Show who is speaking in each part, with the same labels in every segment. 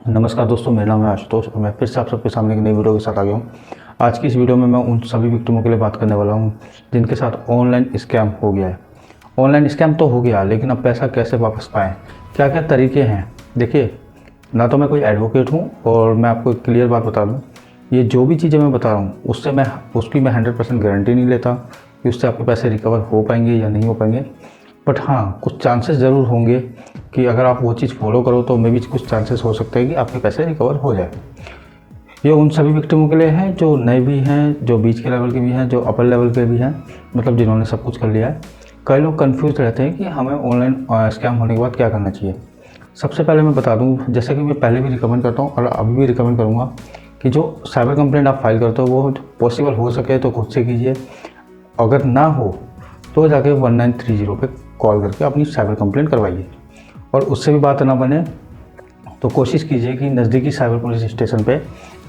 Speaker 1: नमस्कार दोस्तों, मेरा नाम है आशुतोष और मैं फिर से आप सबके सामने एक नई वीडियो के साथ आ गया हूँ। आज की इस वीडियो में मैं उन सभी विक्टिमों के लिए बात करने वाला हूँ जिनके साथ ऑनलाइन स्कैम हो गया है। ऑनलाइन स्कैम तो हो गया, लेकिन अब पैसा कैसे वापस पाएँ, क्या क्या तरीके हैं। देखिए, ना तो मैं कोई एडवोकेट हूँ और मैं आपको एक क्लियर बात बता दूँ, ये जो भी चीज़ें मैं बता रहा हूँ उससे मैं 100% गारंटी नहीं लेता कि उससे आपके पैसे रिकवर हो पाएंगे या नहीं हो पाएंगे। बट हाँ, कुछ चांसेस ज़रूर होंगे कि अगर आप वो चीज़ फॉलो करो तो मे भी कुछ चांसेस हो सकते हैं कि आपके पैसे रिकवर हो जाए। ये उन सभी विक्टिमों के लिए है जो नए भी हैं, जो बीच के लेवल के भी हैं, जो अपर लेवल के भी हैं, मतलब जिन्होंने सब कुछ कर लिया है। कई लोग कंफ्यूज रहते हैं कि हमें ऑनलाइन स्कैम होने के बाद क्या करना चाहिए। सबसे पहले मैं बता दूं, जैसे कि मैं पहले भी रिकमेंड करता हूं और अभी भी रिकमेंड करूंगा कि जो साइबर कंप्लेंट आप फाइल करते हो वो पॉसिबल हो सके तो खुद से कीजिए। अगर ना हो तो जाके 1930 पे कॉल करके अपनी साइबर कंप्लेंट करवाइए। और उससे भी बात ना बने तो कोशिश कीजिए कि नज़दीकी साइबर पुलिस स्टेशन पे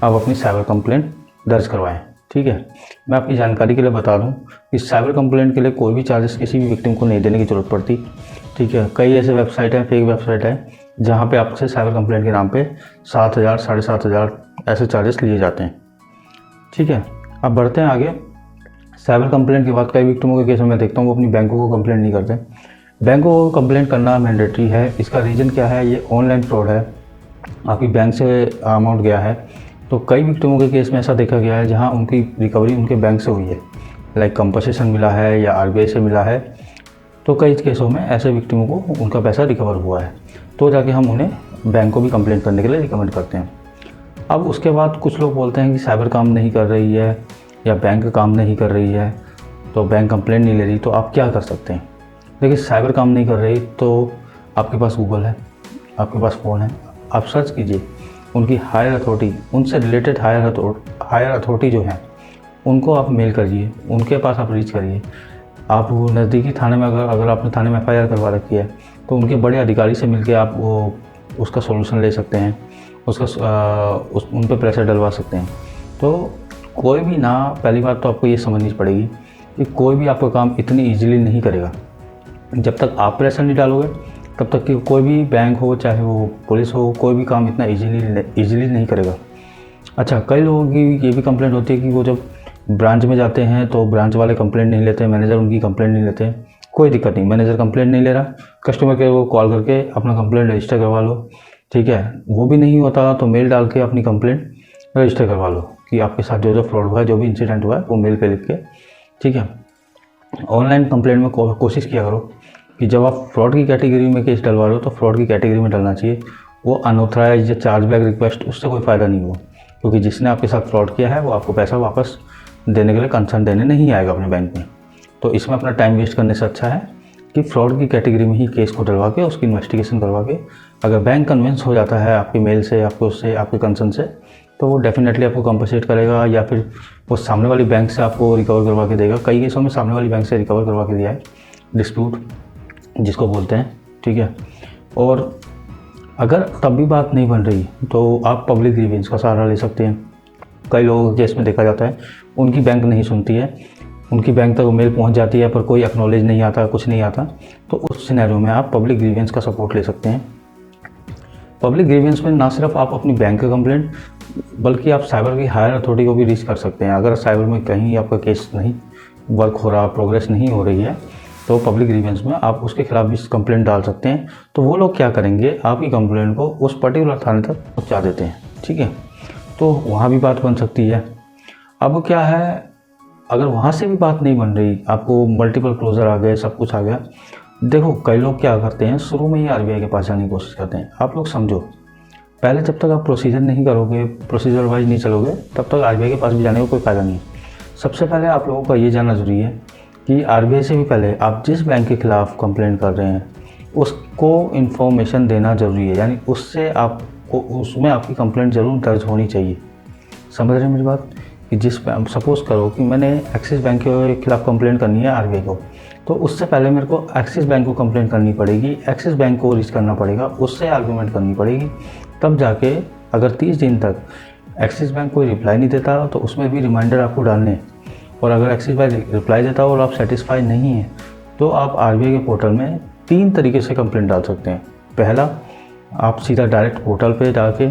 Speaker 1: आप अपनी साइबर कंप्लेंट दर्ज करवाएं। ठीक है, मैं आपकी जानकारी के लिए बता दूं कि साइबर कंप्लेंट के लिए कोई भी चार्जेस किसी भी विक्टिम को नहीं देने की ज़रूरत पड़ती। ठीक है, कई ऐसे वेबसाइट हैं, फेक वेबसाइट है, जहाँ पे आपसे साइबर कंप्लेंट के नाम पे 7,000 7,500 ऐसे चार्जेस लिए जाते हैं। ठीक है, अब बढ़ते हैं आगे। साइबर कंप्लेंट के बाद कई विक्टिमों के केस में मैं देखता हूँ वो अपनी बैंकों को कंप्लेंट नहीं करते। बैंकों को कंप्लेंट करना मैंडेटरी है। इसका रीज़न क्या है? ये ऑनलाइन फ्रॉड है, आपकी बैंक से अमाउंट गया है। तो कई विक्टिमों के केस में ऐसा देखा गया है जहाँ उनकी रिकवरी उनके बैंक से हुई है, लाइक कंपनसेशन मिला है या आरबीआई से मिला है। तो कई केसों में ऐसे विक्टिमों को उनका पैसा रिकवर हुआ है, तो जाके हम उन्हें बैंक को भी कंप्लेंट करने के लिए रिकमेंड करते हैं। अब उसके बाद कुछ लोग बोलते हैं कि साइबर काम नहीं कर रही है या बैंक काम नहीं कर रही है, तो बैंक कंप्लेंट नहीं ले रही, तो आप क्या कर सकते हैं। देखिए, साइबर काम नहीं कर रही तो आपके पास गूगल है, आपके पास फ़ोन है, आप सर्च कीजिए उनकी हायर अथॉरिटी, उनसे रिलेटेड हायर अथॉरिटी जो है उनको आप मेल करिए, उनके पास आप रीच करिए। आप वो नज़दीकी थाने में अगर आपने थाने में एफआईआर करवा रखी है तो उनके बड़े अधिकारी से मिलकर आप वो उसका सोल्यूशन ले सकते हैं, उन पर प्रेशर डलवा सकते हैं। तो कोई भी ना, पहली बात तो आपको ये समझनी पड़ेगी कि कोई भी आपका काम इतनी ईजिली नहीं करेगा। जब तक आप प्रेशर नहीं डालोगे तब तक कि कोई भी बैंक हो, चाहे वो पुलिस हो, कोई भी काम इतना ईजिली नहीं करेगा। अच्छा, कई लोगों की ये भी कंप्लेंट होती है कि वो जब ब्रांच में जाते हैं तो ब्रांच वाले कंप्लेंट नहीं लेते, मैनेजर उनकी कंप्लेंट नहीं लेते। कोई दिक्कत नहीं, मैनेजर कंप्लेंट नहीं ले रहा, कस्टमर केयर को कॉल करके अपना कंप्लेंट रजिस्टर करवा लो। ठीक है, वो भी नहीं होता तो मेल डाल के अपनी कंप्लेंट रजिस्टर करवा लो कि आपके साथ जो जो फ्रॉड हुआ है, जो भी इंसिडेंट हुआ है वो मेल पे लिख के। ठीक है, ऑनलाइन कंप्लेंट में कोशिश किया करो कि जब आप फ्रॉड की कैटेगरी में केस डलवा रहे हो तो फ्रॉड की कैटेगरी में डलना चाहिए। वो अनऑथराइज या चार्जबैक रिक्वेस्ट, उससे कोई फ़ायदा नहीं हुआ, क्योंकि जिसने आपके साथ फ्रॉड किया है वो आपको पैसा वापस देने के लिए कंसर्न देने नहीं आएगा अपने बैंक में। तो इसमें अपना टाइम वेस्ट करने से अच्छा है कि फ्रॉड की कैटेगरी में ही केस को डलवा के उसकी इन्वेस्टिगेशन करवा के अगर बैंक कन्विंस हो जाता है आपकी मेल से, आपको उससे, आपके कंसर्न से, तो वो डेफिनेटली आपको कंपनसेट करेगा या फिर वो सामने वाली बैंक से आपको रिकवर करवा के देगा। कई केसों में सामने वाली बैंक से रिकवर करवा के दिया है, डिस्प्यूट जिसको बोलते हैं। ठीक है, और अगर तब भी बात नहीं बन रही तो आप पब्लिक ग्रीवेंस का सहारा ले सकते हैं। कई लोगों के केस में देखा जाता है उनकी बैंक नहीं सुनती है, उनकी बैंक तक मेल पहुंच जाती है पर कोई एक्नॉलेज नहीं आता, कुछ नहीं आता। तो उस सिनेरियो में आप पब्लिक ग्रीवेंस का सपोर्ट ले सकते हैं। पब्लिक ग्रीवेंस में ना सिर्फ आप अपनी बैंक का कंप्लेंट, बल्कि आप साइबर की हायर अथॉरिटी को भी रीच कर सकते हैं। अगर साइबर में कहीं आपका केस नहीं वर्क हो रहा, प्रोग्रेस नहीं हो रही है, तो पब्लिक ग्रीवेंस में आप उसके खिलाफ भी कंप्लेंट डाल सकते हैं। तो वो लोग क्या करेंगे, आपकी कंप्लेंट को उस पर्टिकुलर थाने तक पहुँचा देते हैं। ठीक है, तो वहाँ भी बात बन सकती है। अब क्या है, अगर वहाँ से भी बात नहीं बन रही, आपको मल्टीपल क्लोजर आ गए, सब कुछ आ गया, देखो कई लोग क्या करते हैं, शुरू में ही आरबीआई के पास जाने की कोशिश करते हैं। आप लोग समझो, पहले जब तक आप प्रोसीजर नहीं करोगे, प्रोसीजर वाइज नहीं चलोगे, तब तक आरबीआई के पास भी जाने का कोई फ़ायदा नहीं। सबसे पहले आप लोगों का ये जानना ज़रूरी है कि आरबीआई से भी पहले आप जिस बैंक के खिलाफ कंप्लेंट कर रहे हैं उसको इन्फॉर्मेशन देना ज़रूरी है, यानी उससे आपको, उसमें आपकी कंप्लेंट ज़रूर दर्ज होनी चाहिए। समझ रहे हैं मेरी बात? कि सपोज़ करो कि मैंने एक्सिस बैंक के खिलाफ कंप्लेंट करनी है आरबीआई को, तो उससे पहले मेरे को एक्सिस बैंक को कंप्लेंट करनी पड़ेगी, एक्सिस बैंक को रीच करना पड़ेगा, उससे आर्गूमेंट करनी पड़ेगी, तब जाके अगर 30 दिन तक एक्सिस बैंक कोई रिप्लाई नहीं देता तो उसमें भी रिमाइंडर आपको डालने हैं। और अगर एक्सिस बैंक रिप्लाई देता और आप सेटिस्फाई नहीं हैं तो आप आरबीआई के पोर्टल में 3 तरीके से कंप्लेंट डाल सकते हैं। पहला, आप सीधा डायरेक्ट पोर्टल पे जाके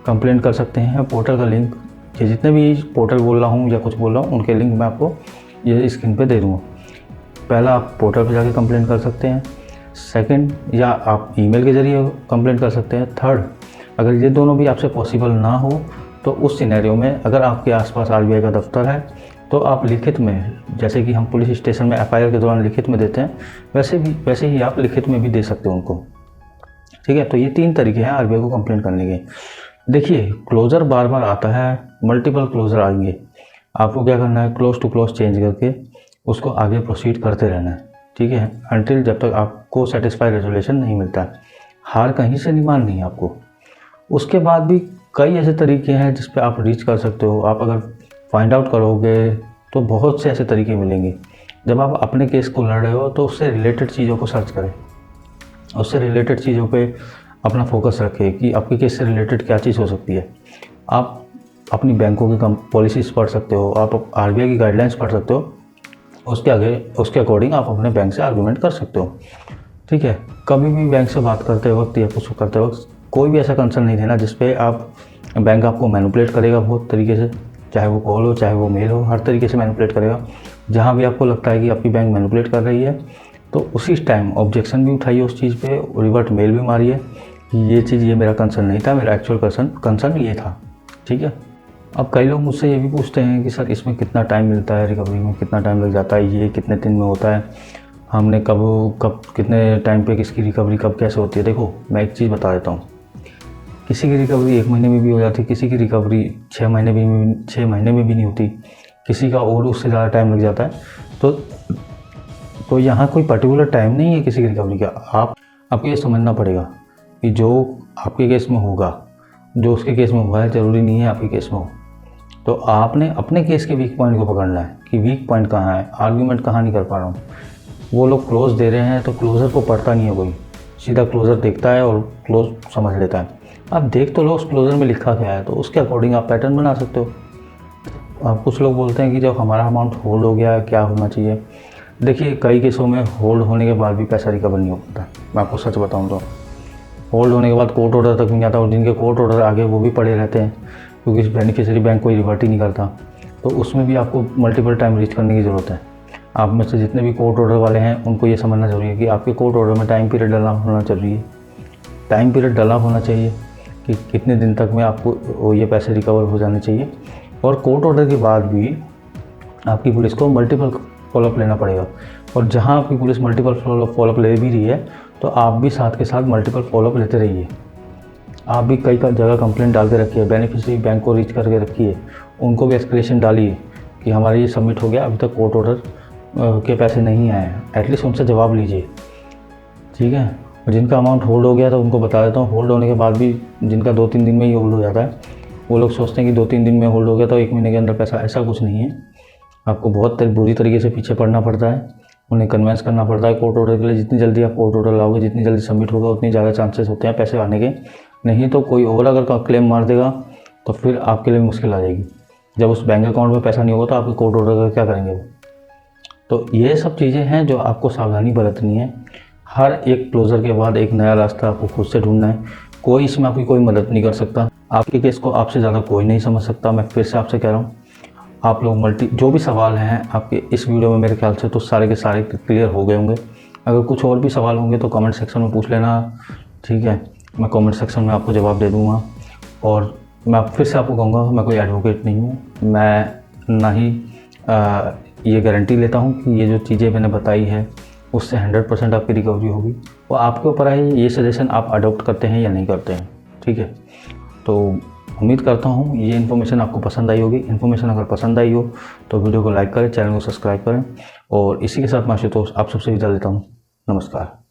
Speaker 1: कंप्लेंट कर सकते हैं। पोर्टल का लिंक, ये जितने भी पोर्टल बोल रहा हूँ या कुछ बोल रहा हूँ उनके लिंक मैं आपको ये स्क्रीन पे दे दूँगा। पहला आप पोर्टल पे जाके कंप्लेंट कर सकते हैं, सेकंड या आप ईमेल के ज़रिए कंप्लेंट कर सकते हैं, थर्ड अगर ये दोनों भी आपसे पॉसिबल ना हो तो उस सिनेरियो में अगर आपके आसपास आरबीआई का दफ्तर है तो आप लिखित में, जैसे कि हम पुलिस स्टेशन में एफआईआर के दौरान लिखित में देते हैं, वैसे ही आप लिखित में भी दे सकते हो उनको। ठीक है, तो ये 3 तरीके हैं आरबीआई को कंप्लेंट करने के। देखिए, क्लोज़र बार बार आता है, मल्टीपल क्लोज़र आएंगे, आपको क्या करना है, क्लोज टू क्लोज चेंज करके उसको आगे प्रोसीड करते रहना है। ठीक है, अनटिल जब तक आपको सेटिस्फाई रेजोल्यूशन नहीं मिलता है। हार कहीं से नहीं माननी है आपको। उसके बाद भी कई ऐसे तरीके हैं जिस पे आप रीच कर सकते हो। आप अगर फाइंड आउट करोगे तो बहुत से ऐसे तरीके मिलेंगे। जब आप अपने केस को लड़ रहे हो तो उससे रिलेटेड चीज़ों को सर्च करें, उससे रिलेटेड चीज़ों पे अपना फोकस रखें कि आपके केस से रिलेटेड क्या चीज़ हो सकती है। आप अपनी बैंकों की पॉलिसीज़ पढ़ सकते हो, आप आरबीआई की गाइडलाइंस पढ़ सकते हो, उसके अकॉर्डिंग आप अपने बैंक से आर्गूमेंट कर सकते हो। ठीक है, कभी भी बैंक से बात करते वक्त या कुछ करते वक्त कोई भी ऐसा कंसर्न नहीं देना जिस पे बैंक आपको मैनिपुलेट करेगा बहुत तरीके से, चाहे वो कॉल हो चाहे वो मेल हो, हर तरीके से मैनिपुलेट करेगा। जहाँ भी आपको लगता है कि आपकी बैंक मैनिपुलेट कर रही है तो उसी टाइम ऑब्जेक्शन भी उठाइए उस चीज़ पे, रिवर्ट मेल भी मारिए कि ये चीज़, ये मेरा कंसर्न नहीं था, मेरा एक्चुअल कंसर्न ये था। ठीक है, अब कई लोग मुझसे ये भी पूछते हैं कि सर इसमें कितना टाइम मिलता है, रिकवरी में कितना टाइम लग जाता है, ये कितने दिन में होता है, हमने कब कितने टाइम पे किसकी रिकवरी कब कैसे होती है। देखो, मैं एक चीज़ बता देता हूँ, किसी की रिकवरी 1 महीने में भी हो जाती है, किसी की रिकवरी 6 महीने में भी नहीं होती, किसी का और उससे ज़्यादा टाइम लग जाता है। तो यहाँ कोई पर्टिकुलर टाइम नहीं है किसी की रिकवरी का। आपको ये समझना पड़ेगा कि जो आपके केस में होगा, जो उसके केस में हुआ है, ज़रूरी नहीं है आपके केस में हो। तो आपने अपने केस के वीक पॉइंट को पकड़ना है कि वीक पॉइंट कहाँ है, आर्ग्यूमेंट कहाँ नहीं कर पा रहा हूँ। वो लोग क्लोज दे रहे हैं तो क्लोज़र को पढ़ता नहीं है कोई, सीधा क्लोज़र देखता है और क्लोज समझ लेता है। आप देख तो लो उस क्लोज़र में लिखा क्या है, तो उसके अकॉर्डिंग आप पैटर्न बना सकते हो। आप कुछ लोग बोलते हैं कि जब हमारा अमाउंट होल्ड हो गया क्या होना चाहिए। देखिए, कई केसों में होल्ड होने के बाद भी पैसा रिकवर नहीं हो पाता। मैं आपको सच बताऊँ तो होल्ड होने के बाद कोर्ट ऑर्डर तक नहीं आता, और जिनके कोर्ट ऑर्डर आगे वो भी पड़े रहते हैं क्योंकि बेनिफिशियरी बैंक कोई रिवर्ट ही नहीं करता। तो उसमें भी आपको मल्टीपल टाइम रीच करने की ज़रूरत है। आप में से जितने भी कोर्ट ऑर्डर वाले हैं उनको ये समझना ज़रूरी है कि आपके कोर्ट ऑर्डर में टाइम पीरियड डला होना चाहिए। टाइम पीरियड डला होना चाहिए कि कितने दिन तक में आपको ये पैसे रिकवर हो जाने चाहिए। और कोर्ट ऑर्डर के बाद भी आपकी पुलिस को मल्टीपल फॉलोअप लेना पड़ेगा, और जहां आपकी पुलिस मल्टीपल फॉलोअप ले भी रही है तो आप भी साथ के साथ मल्टीपल फॉलोअप लेते रहिए। आप भी कई जगह कंप्लेंट डाल के रखिए, बेनिफिशियरी बैंक को रीच करके रखिए, उनको भी एस्केलेशन डालिए कि हमारा ये सबमिट हो गया, अभी तक कोर्ट ऑर्डर के पैसे नहीं आए हैं, एटलीस्ट उनसे जवाब लीजिए। ठीक है, और जिनका अमाउंट होल्ड हो गया तो उनको बता देता हूँ, होल्ड होने के बाद भी जिनका 2-3 दिन में ही होल्ड हो जाता है, वो लोग सोचते हैं कि 2-3 दिन में होल्ड हो गया तो 1 महीने के अंदर पैसा, ऐसा कुछ नहीं है। आपको बहुत बुरी तरीके से पीछे पड़ना पड़ता है, उन्हें कन्विंस करना पड़ता है कोर्ट ऑर्डर के लिए। जितनी जल्दी आप कोर्ट ऑर्डर लाओगे, जितनी जल्दी सबमिट होगा, उतनी ज़्यादा चांसेस होते हैं पैसे आने के। नहीं तो कोई और अगर क्लेम मार देगा तो फिर आपके लिए मुश्किल आ जाएगी। जब उस बैंक अकाउंट में पैसा नहीं होगा तो आपके कोर्ट ऑर्डर का क्या करेंगे वो। तो ये सब चीज़ें हैं जो आपको सावधानी बरतनी है। हर एक क्लोज़र के बाद एक नया रास्ता आपको खुद से ढूंढना है। कोई इसमें आपकी कोई मदद नहीं कर सकता, आपके केस को आपसे ज़्यादा कोई नहीं समझ सकता। मैं फिर से आपसे कह रहा हूँ, आप लोग जो भी सवाल हैं आपके इस वीडियो में, मेरे ख्याल से तो सारे के सारे क्लियर हो गए होंगे। अगर कुछ और भी सवाल होंगे तो कमेंट सेक्शन में पूछ लेना। ठीक है, मैं कमेंट सेक्शन में आपको जवाब दे दूँगा। और मैं फिर से आपको कहूँगा, मैं कोई एडवोकेट नहीं हूँ, मैं ना ही ये गारंटी लेता हूँ कि ये जो चीज़ें मैंने बताई है उससे 100% आपकी रिकवरी होगी। वो आपके ऊपर है, ये सजेशन आप अडॉप्ट करते हैं या नहीं करते हैं। ठीक है, तो उम्मीद करता हूँ ये इन्फॉर्मेशन आपको पसंद आई होगी। इन्फॉर्मेशन अगर पसंद आई हो तो वीडियो को लाइक करें, चैनल को सब्सक्राइब करें, और इसी के साथ मैं आशुतोष आप सबसे विदा लेता हूँ। नमस्कार।